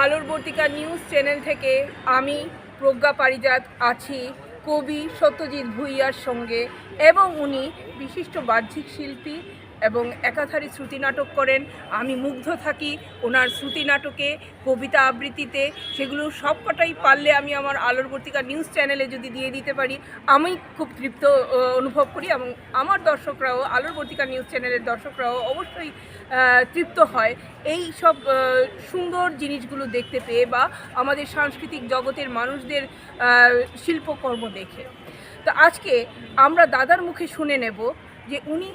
আলোর বর্তিকা news channel থেকে আমি প্রজ্ঞা পারিজাত আছি কবি সত্যজিৎ ভূঁইয়ার সঙ্গে, এবং উনি বিশিষ্ট বাহ্যিক শিল্পী এবং একাধারে শ্রুতি নাটক করেন। আমি মুগ্ধ থাকি ওনার শ্রুতি নাটকে, কবিতা আবৃত্তিতে। সেগুলো সবকটাই পারলে আমি আমার আলোর বর্তিকা নিউজ চ্যানেলে যদি দিয়ে দিতে পারি, আমি খুব তৃপ্ত অনুভব করি, এবং আমার দর্শকরাও, আলোর বর্তিকা নিউজ চ্যানেলের দর্শকরাও অবশ্যই তৃপ্ত হয় এই সব সুন্দর জিনিসগুলো দেখতে পেয়ে, বা আমাদের সাংস্কৃতিক জগতের মানুষদের শিল্পকর্ম দেখে। তো আজকে আমরা দাদার মুখে শুনে নেব যে উনি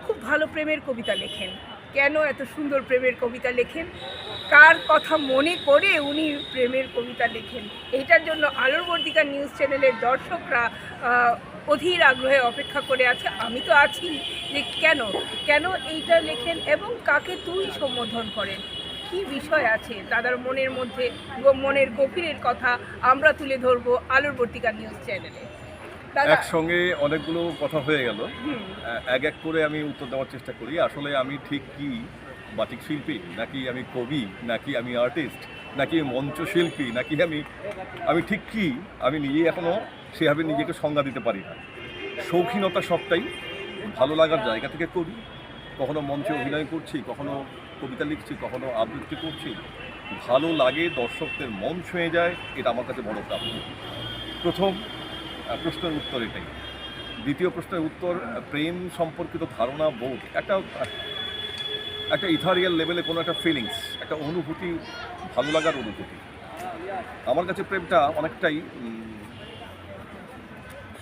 খুব ভালো প্রেমের কবিতা লেখেন। কেন এত সুন্দর প্রেমের কবিতা লেখেন, কার কথা মনে করে উনি প্রেমের কবিতা লেখেন, এইটার জন্য আলোর বর্তিকা নিউজ চ্যানেলের দর্শকরা অধীর আগ্রহে অপেক্ষা করে আছে। আমি তো আছি যে কেন কেন এইটা লেখেন এবং কাকে তুই সম্বোধন করেন, কি বিষয় আছে দাদার মনের মধ্যে, মনের গভীরের কথা আমরা তুলে ধরবো আলোর বর্তিকা নিউজ চ্যানেলে। একসঙ্গে অনেকগুলো কথা হয়ে গেল, এক এক করে আমি উত্তর দেওয়ার চেষ্টা করি। আসলে আমি ঠিক কি বাচিক শিল্পী, নাকি আমি কবি, নাকি আমি আর্টিস্ট, নাকি মঞ্চশিল্পী, নাকি আমি ঠিক কি, আমি নিজেই এখনও সেভাবে নিজেকে সংজ্ঞা দিতে পারি না। শৌখিনতা সবটাই ভালো লাগার জায়গা থেকে করি। কখনো মঞ্চে অভিনয় করছি, কখনো কবিতা লিখছি, কখনো আবৃত্তি করছি। ভালো লাগে, দর্শকদের মন ছুঁয়ে যায়, এটা আমার কাছে বড় প্রাপ্তি। প্রথম প্রশ্নের উত্তর এটাই। দ্বিতীয় প্রশ্নের উত্তর, প্রেম সম্পর্কিত ধারণা, বোধ, একটা ইথারিয়াল লেভেলে কোনো একটা ফিলিংস, একটা অনুভূতি, ভালো লাগার অনুভূতি। আমার কাছে প্রেমটা অনেকটাই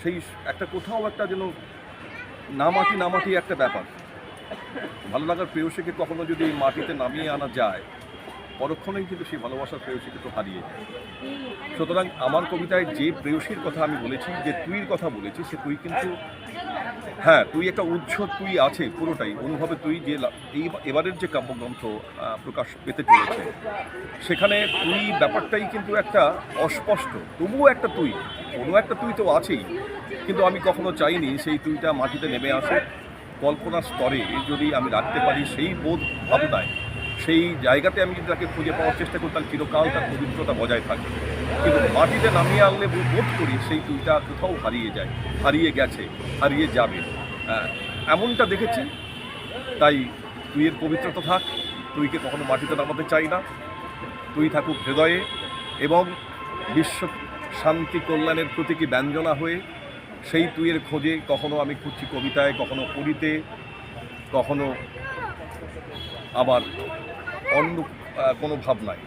সেই একটা কোথাও একটা যেন নামাটি একটা ব্যাপার। ভালো লাগার প্রেয়সীকে কখনো যদি মাটিতে নামিয়ে আনা যায়, পরক্ষণেই কিন্তু সেই ভালোবাসার প্রেয়সীকে তো হারিয়ে যায়। সুতরাং আমার কবিতায় যে প্রেয়সীর কথা আমি বলেছি, যে তুইয়ের কথা বলেছি, সে তুই কিন্তু তুই একটা উজ্জ্বল তুই আছে পুরোটাই অনুভবে। তুই যে এবারের যে কাব্যগ্রন্থ প্রকাশ পেতে চলেছে, সেখানে তুই ব্যাপারটাই কিন্তু একটা অস্পষ্ট, তবুও একটা তুই, কোনো একটা তুই তো আছেই। কিন্তু আমি কখনো চাইনি সেই তুইটা মাটিতে নেমে আসে। কল্পনার স্তরে যদি আমি রাখতে পারি সেই বোধ ভাবনায়, সেই জায়গাতে আমি যদি তাকে খুঁজে পাওয়ার চেষ্টা করি, তার চিরকাল তার পবিত্রতা বজায় থাকে। কিন্তু মাটিতে নামিয়ে আনলে বোধ করি সেই তুইটা কোথাও হারিয়ে যায়, হারিয়ে গেছে, হারিয়ে যাবে, এমনটা দেখেছি। তাই তুইয়ের পবিত্রতা থাক, তুইকে কখনো মাটিতে নামাতে চাই না। তুই থাকুক হৃদয়ে, এবং বিশ্ব শান্তি কল্যাণের প্রতীকী ব্যঞ্জনা হয়ে সেই তুইয়ের খোঁজে কখনো আমি খুঁজছি কবিতায়, কখনো কবিতে, কখনো আবার অন্য কোনো ভাবনায়।